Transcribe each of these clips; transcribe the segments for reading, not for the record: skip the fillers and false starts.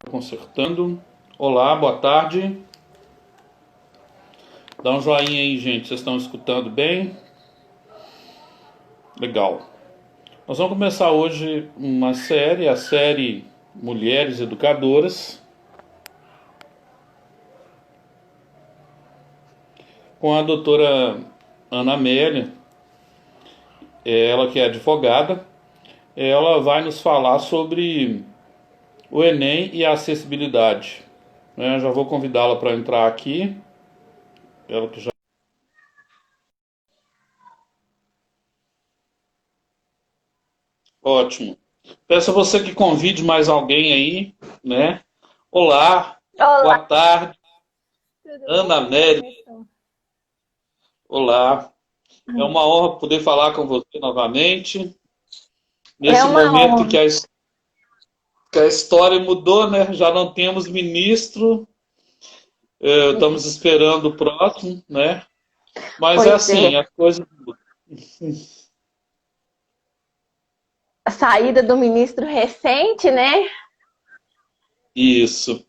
Consertando. Olá, boa tarde. Dá um joinha aí, gente. Vocês estão escutando bem? Legal. Nós vamos começar hoje uma série, a série Mulheres Educadoras, com a doutora Ana Amélia, ela que é advogada. Ela vai nos falar sobre o Enem e a acessibilidade. Já vou convidá-la para entrar aqui. Ela que já... Ótimo. Peço a você que convide mais alguém aí, né? Olá, Olá, boa tarde, tudo Ana bem, Amélia. professor? Olá. É uma honra poder falar com você novamente, É nesse uma momento honra. que a história mudou, né? Já não temos ministro, estamos esperando o próximo, né? Mas é Pois assim, é, a coisa. a saída do ministro recente, né? Isso.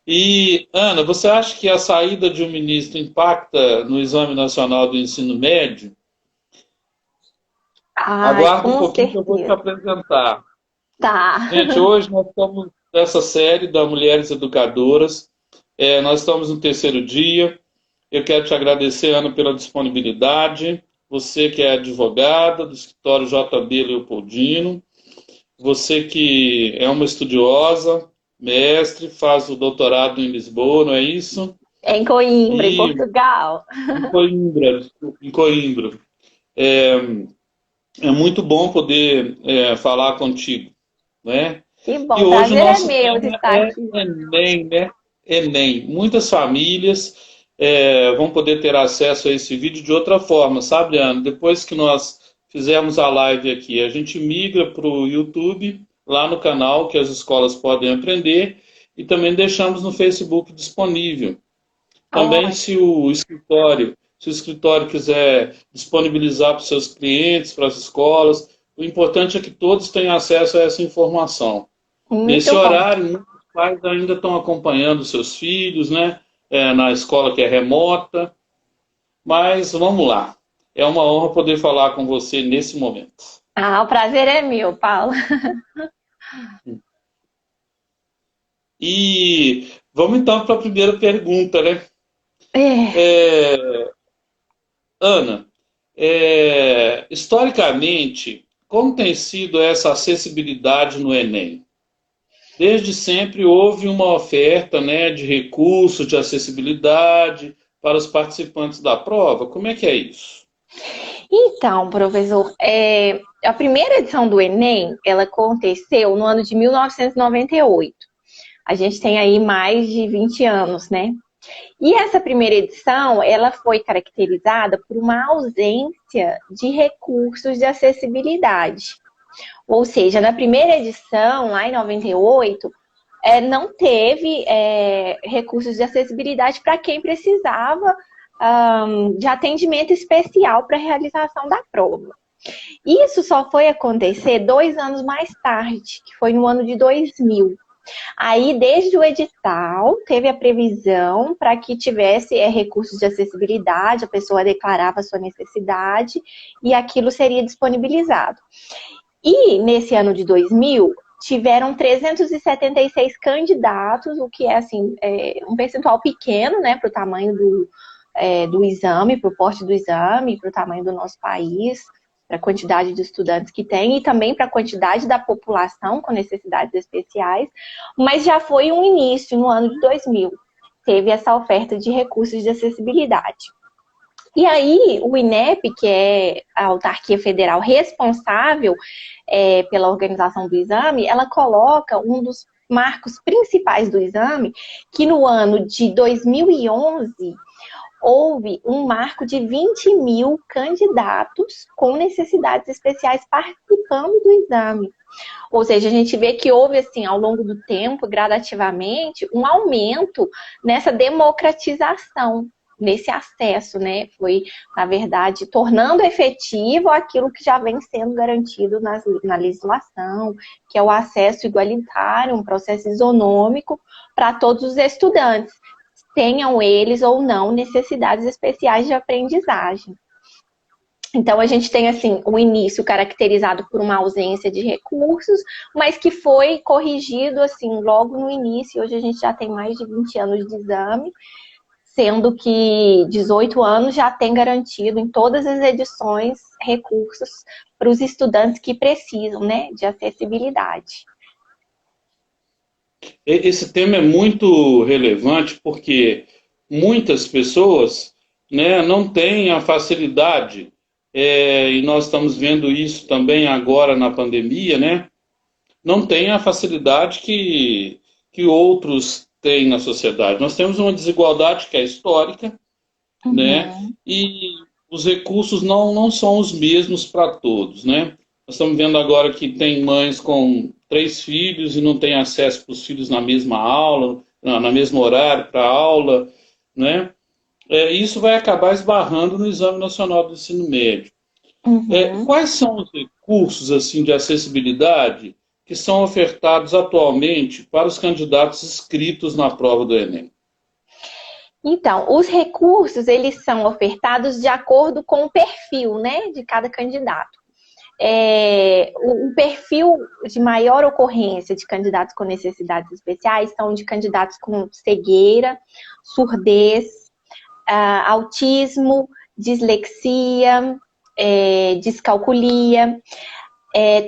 E, Ana, você acha que a saída de um ministro impacta no Exame Nacional do Ensino Médio? Ai, Aguarda um com pouquinho que eu vou te certeza. apresentar. Tá. Gente, hoje nós estamos nessa série da Mulheres Educadoras. Nós estamos no terceiro dia. Eu quero te agradecer, Ana, pela disponibilidade. Você que é advogada do escritório JB Leopoldino. Você que é uma estudiosa, mestre, faz o doutorado em Lisboa, não é isso? Em Coimbra, em E Portugal. em Coimbra, em Coimbra. É, é muito bom poder falar contigo, né? Que E bom, hoje o prazer é nosso meu de tema estar é aqui. Enem, né? Enem. Muitas famílias vão poder ter acesso a esse vídeo de outra forma, sabe, Ana? Depois que nós fizermos a live aqui, a gente migra para o YouTube, lá no canal que as escolas podem aprender, e também deixamos no Facebook disponível. Também Ótimo. se o escritório quiser disponibilizar para os seus clientes, para as escolas, o importante é que todos tenham acesso a essa informação. Nesse Muito bom. horário, muitos pais ainda estão acompanhando seus filhos, né? Na escola que é remota. Mas vamos lá. É uma honra poder falar com você nesse momento. Ah, o prazer é meu, Paulo. E vamos então para a primeira pergunta, né? É. É, Ana, historicamente, como tem sido essa acessibilidade no Enem? Desde sempre houve uma oferta, né, de recursos de acessibilidade para os participantes da prova. Como é que é isso? Então, professor, a primeira edição do Enem, ela aconteceu no ano de 1998. A gente tem aí mais de 20 anos, né? E essa primeira edição, ela foi caracterizada por uma ausência de recursos de acessibilidade. Ou seja, na primeira edição, lá em 98, não teve recursos de acessibilidade para quem precisava de atendimento especial para a realização da prova. Isso só foi acontecer 2 anos mais tarde, que foi no ano de 2000. Aí, desde o edital, teve a previsão para que tivesse recursos de acessibilidade, a pessoa declarava a sua necessidade e aquilo seria disponibilizado. E nesse ano de 2000, tiveram 376 candidatos, o que é assim, um percentual pequeno, né, para o tamanho do exame, para o porte do exame, para o tamanho do nosso país, para a quantidade de estudantes que tem e também para a quantidade da população com necessidades especiais, mas já foi um início no ano de 2000. Teve essa oferta de recursos de acessibilidade. E aí, o INEP, que é a autarquia federal responsável pela organização do exame, ela coloca um dos marcos principais do exame, que no ano de 2011 houve um marco de 20 mil candidatos com necessidades especiais participando do exame. Ou seja, a gente vê que houve, assim, ao longo do tempo, gradativamente, um aumento nessa democratização, nesse acesso, né? Foi, na verdade, tornando efetivo aquilo que já vem sendo garantido na legislação, que é o acesso igualitário, um processo isonômico para todos os estudantes, tenham eles ou não necessidades especiais de aprendizagem. Então, a gente tem, assim, o início caracterizado por uma ausência de recursos, mas que foi corrigido, assim, logo no início. Hoje a gente já tem mais de 20 anos de exame, sendo que 18 anos já tem garantido em todas as edições recursos para os estudantes que precisam, né, de acessibilidade. Esse tema é muito relevante porque muitas pessoas, né, não têm a facilidade, e nós estamos vendo isso também agora na pandemia, né, não têm a facilidade que outros têm na sociedade. Nós temos uma desigualdade que é histórica, né, e os recursos não são os mesmos para todos, né. Nós estamos vendo agora que tem mães com 3 filhos e não tem acesso para os filhos na mesma aula, na mesmo horário para a aula, né? Isso vai acabar esbarrando no Exame Nacional do Ensino Médio. Quais são os recursos assim, de acessibilidade que são ofertados atualmente para os candidatos inscritos na prova do Enem? Então, os recursos, eles são ofertados de acordo com o perfil, né, de cada candidato. O perfil de maior ocorrência de candidatos com necessidades especiais são de candidatos com cegueira, surdez, autismo, dislexia, descalculia.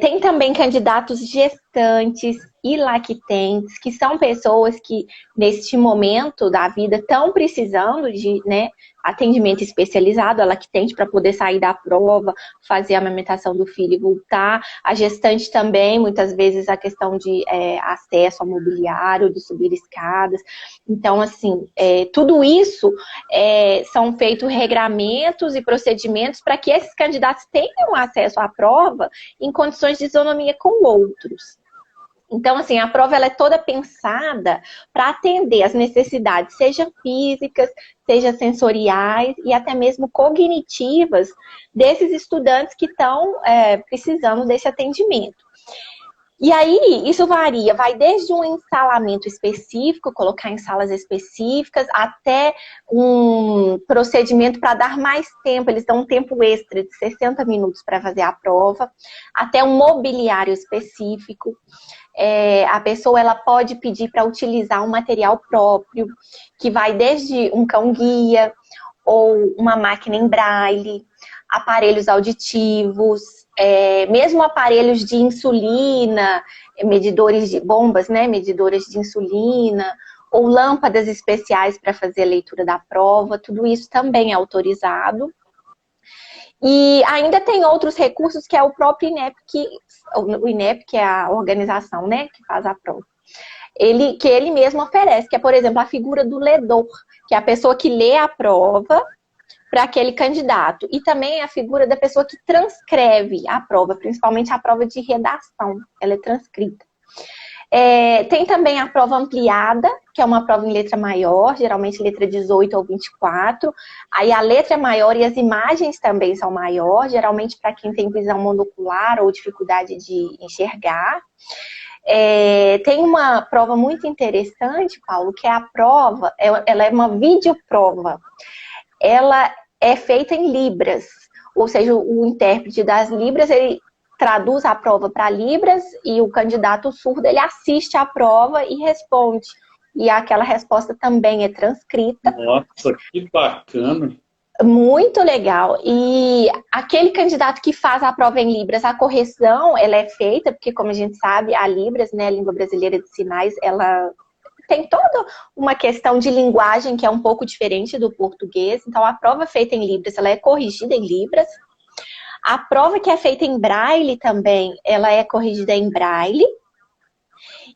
Tem também candidatos gestantes e lactentes, que são pessoas que, neste momento da vida, estão precisando de, né, atendimento especializado, a lactente, para poder sair da prova, fazer a amamentação do filho e voltar. A gestante também, muitas vezes, a questão de acesso ao mobiliário, de subir escadas. Então, assim, tudo isso são feitos regramentos e procedimentos para que esses candidatos tenham acesso à prova em condições de isonomia com outros. Então, assim, a prova ela é toda pensada para atender as necessidades, seja físicas, seja sensoriais e até mesmo cognitivas desses estudantes que estão precisando desse atendimento. E aí, isso varia, vai desde um ensalamento específico, colocar em salas específicas, até um procedimento para dar mais tempo, eles dão um tempo extra de 60 minutos para fazer a prova, até um mobiliário específico. A pessoa ela pode pedir para utilizar um material próprio, que vai desde um cão-guia ou uma máquina em braille, aparelhos auditivos, mesmo aparelhos de insulina, medidores de bombas, né, medidoras de insulina, ou lâmpadas especiais para fazer a leitura da prova, tudo isso também é autorizado. E ainda tem outros recursos que é o próprio INEP, o INEP, que é a organização, né, que faz a prova. Que ele mesmo oferece, que é, por exemplo, a figura do ledor, que é a pessoa que lê a prova para aquele candidato. E também a figura da pessoa que transcreve a prova, principalmente a prova de redação, ela é transcrita. Tem também a prova ampliada, que é uma prova em letra maior, geralmente letra 18 ou 24. Aí a letra é maior e as imagens também são maiores, geralmente para quem tem visão monocular ou dificuldade de enxergar. Tem uma prova muito interessante, Paulo, que é a prova, ela é uma videoprova. Ela é feita em Libras, ou seja, o intérprete das Libras, ele traduz a prova para Libras e o candidato surdo, ele assiste a prova e responde. E aquela resposta também é transcrita. Nossa, que bacana! Muito legal. E aquele candidato que faz a prova em Libras, a correção, ela é feita, porque como a gente sabe, a Libras, né, a língua brasileira de sinais, ela tem toda uma questão de linguagem que é um pouco diferente do português. Então, a prova feita em Libras, ela é corrigida em Libras. A prova que é feita em Braille também, ela é corrigida em Braille.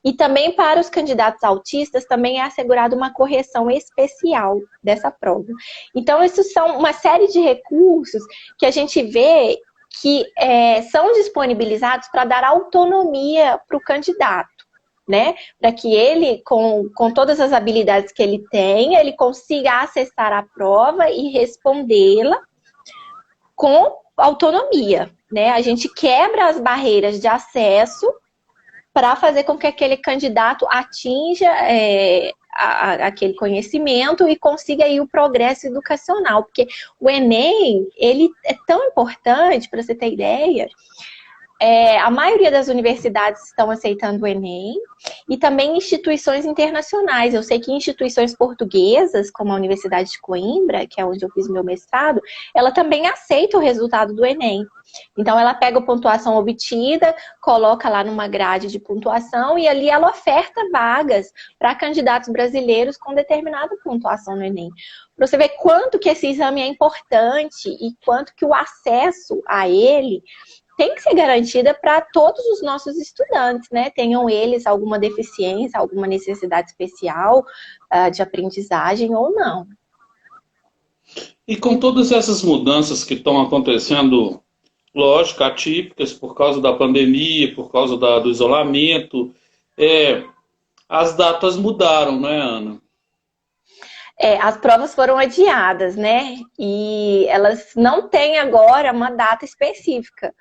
E também para os candidatos autistas, também é assegurada uma correção especial dessa prova. Então, esses são uma série de recursos que a gente vê que são disponibilizados para dar autonomia para o candidato. né? Para que ele, com todas as habilidades que ele tem, ele consiga acessar a prova e respondê-la com autonomia, né? A gente quebra as barreiras de acesso para fazer com que aquele candidato atinja aquele conhecimento e consiga aí o progresso educacional, porque o Enem, ele é tão importante, para você ter ideia, a maioria das universidades estão aceitando o Enem e também instituições internacionais. Eu sei que instituições portuguesas, como a Universidade de Coimbra, que é onde eu fiz meu mestrado, ela também aceita o resultado do Enem. Então, ela pega a pontuação obtida, coloca lá numa grade de pontuação e ali ela oferta vagas para candidatos brasileiros com determinada pontuação no Enem. Para você ver quanto que esse exame é importante e quanto que o acesso a ele tem que ser garantida para todos os nossos estudantes, né? Tenham eles alguma deficiência, alguma necessidade especial de aprendizagem ou não. E com todas essas mudanças que estão acontecendo, lógico, atípicas por causa da pandemia, por causa do isolamento, as datas mudaram, né, Ana? As provas foram adiadas, né? E elas não têm agora uma data específica.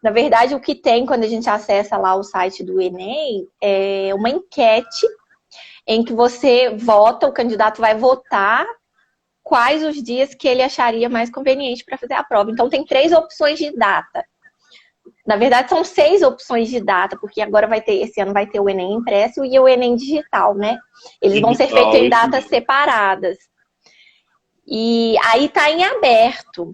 Na verdade, o que tem quando a gente acessa lá o site do Enem é uma enquete em que você vota, o candidato vai votar quais os dias que ele acharia mais conveniente para fazer a prova. Então, tem 3 opções de data. Na verdade, são 6 opções de data, porque agora esse ano vai ter o Enem impresso e o Enem digital, né? Eles vão ser feitos em datas separadas. E aí está em aberto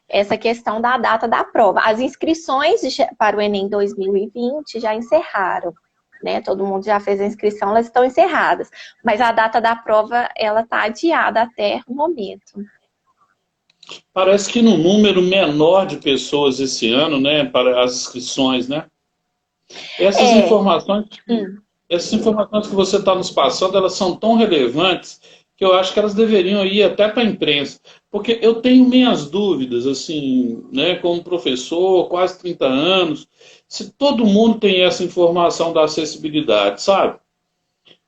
essa questão da data da prova. As inscrições para o Enem 2020 já encerraram, né? Todo mundo já fez a inscrição, elas estão encerradas. Mas a data da prova, ela está adiada até o momento. Parece que no número menor de pessoas esse ano, né, para as inscrições, né? Essas informações que você está nos passando, elas são tão relevantes que eu acho que elas deveriam ir até para a imprensa. Porque eu tenho minhas dúvidas, assim, né, como professor, quase 30 anos, se todo mundo tem essa informação da acessibilidade, sabe?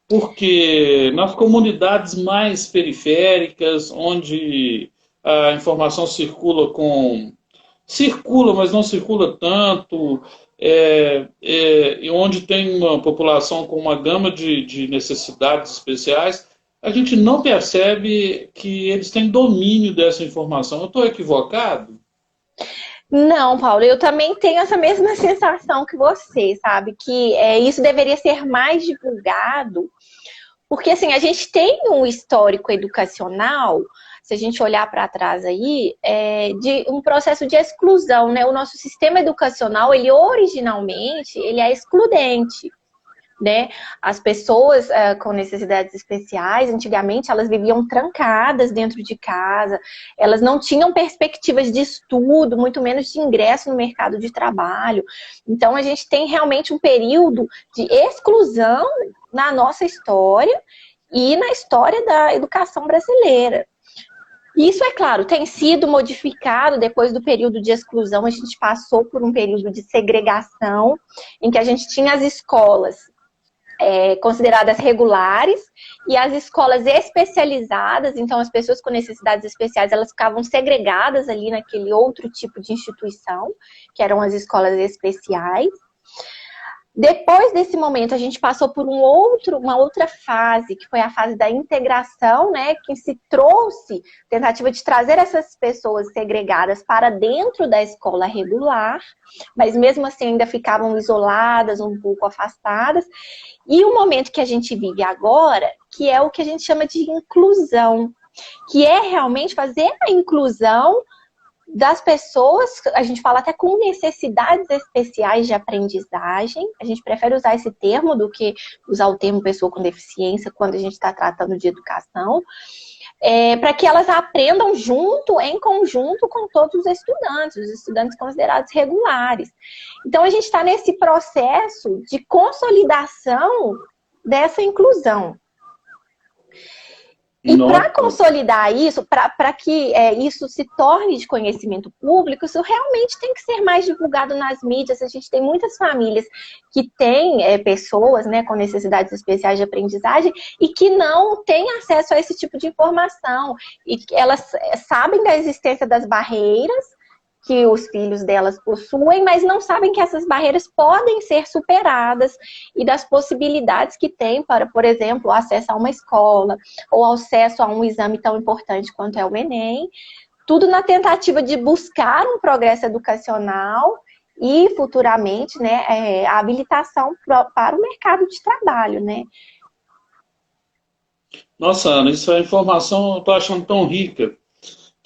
Porque nas comunidades mais periféricas, onde a informação circula, mas não circula tanto, e onde tem uma população com uma gama de necessidades especiais, a gente não percebe que eles têm domínio dessa informação. Eu estou equivocado? Não, Paulo, eu também tenho essa mesma sensação que você, sabe? Que isso deveria ser mais divulgado, porque assim, a gente tem um histórico educacional, se a gente olhar para trás aí, de um processo de exclusão, né? O nosso sistema educacional, ele originalmente, ele é excludente, né? As pessoas com necessidades especiais, antigamente, elas viviam trancadas dentro de casa, elas não tinham perspectivas de estudo, muito menos de ingresso no mercado de trabalho. Então, a gente tem realmente um período de exclusão na nossa história e na história da educação brasileira. Isso, é claro, tem sido modificado depois do período de exclusão. A gente passou por um período de segregação, em que a gente tinha as escolas consideradas regulares e as escolas especializadas. Então, as pessoas com necessidades especiais, elas ficavam segregadas ali naquele outro tipo de instituição, que eram as escolas especiais. Depois desse momento, a gente passou por uma outra fase, que foi a fase da integração, né, que se trouxe, tentativa de trazer essas pessoas segregadas para dentro da escola regular, mas mesmo assim ainda ficavam isoladas, um pouco afastadas. E o momento que a gente vive agora, que é o que a gente chama de inclusão, que é realmente fazer a inclusão das pessoas, a gente fala até com necessidades especiais de aprendizagem. A gente prefere usar esse termo do que usar o termo pessoa com deficiência quando a gente está tratando de educação, para que elas aprendam em conjunto com todos os estudantes considerados regulares. Então, a gente está nesse processo de consolidação dessa inclusão. E para consolidar isso, para que isso se torne de conhecimento público, isso realmente tem que ser mais divulgado nas mídias. A gente tem muitas famílias que têm pessoas, né, com necessidades especiais de aprendizagem e que não têm acesso a esse tipo de informação. E que elas sabem da existência das barreiras que os filhos delas possuem, mas não sabem que essas barreiras podem ser superadas e das possibilidades que tem para, por exemplo, o acesso a uma escola ou acesso a um exame tão importante quanto é o Enem, tudo na tentativa de buscar um progresso educacional e, futuramente, né, a habilitação para o mercado de trabalho, né? Nossa, Ana, isso é informação, eu estou achando tão rica,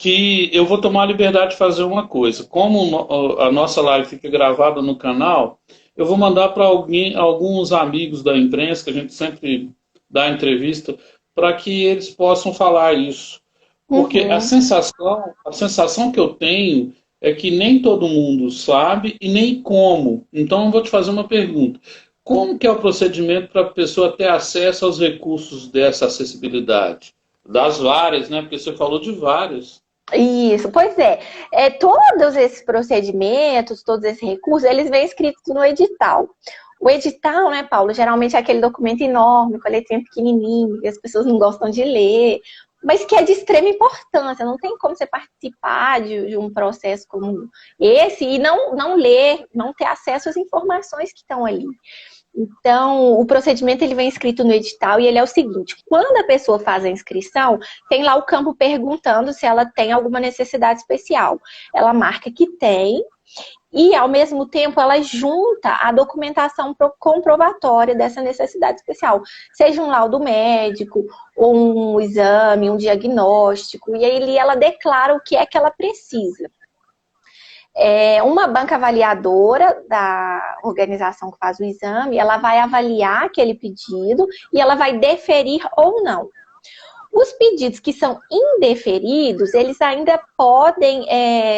que eu vou tomar a liberdade de fazer uma coisa. Como a nossa live fica gravada no canal, eu vou mandar para alguns amigos da imprensa, que a gente sempre dá entrevista, para que eles possam falar isso. Porque a sensação que eu tenho é que nem todo mundo sabe e nem como. Então eu vou te fazer uma pergunta. Como que é o procedimento para a pessoa ter acesso aos recursos dessa acessibilidade? Das várias, né? Porque você falou de várias. Isso, pois é. Todos esses procedimentos, todos esses recursos, eles vêm escritos no edital. O edital, né, Paulo, geralmente é aquele documento enorme, com a letrinha pequenininha, que as pessoas não gostam de ler, mas que é de extrema importância. Não tem como você participar de um processo como esse e não ler, não ter acesso às informações que estão ali. Então, o procedimento ele vem escrito no edital e ele é o seguinte: quando a pessoa faz a inscrição, tem lá o campo perguntando se ela tem alguma necessidade especial. Ela marca que tem e, ao mesmo tempo, ela junta a documentação comprobatória dessa necessidade especial, seja um laudo médico, ou um exame, um diagnóstico, e aí ela declara o que é que ela precisa. Uma banca avaliadora da organização que faz o exame, ela vai avaliar aquele pedido e ela vai deferir ou não. Os pedidos que são indeferidos, eles ainda podem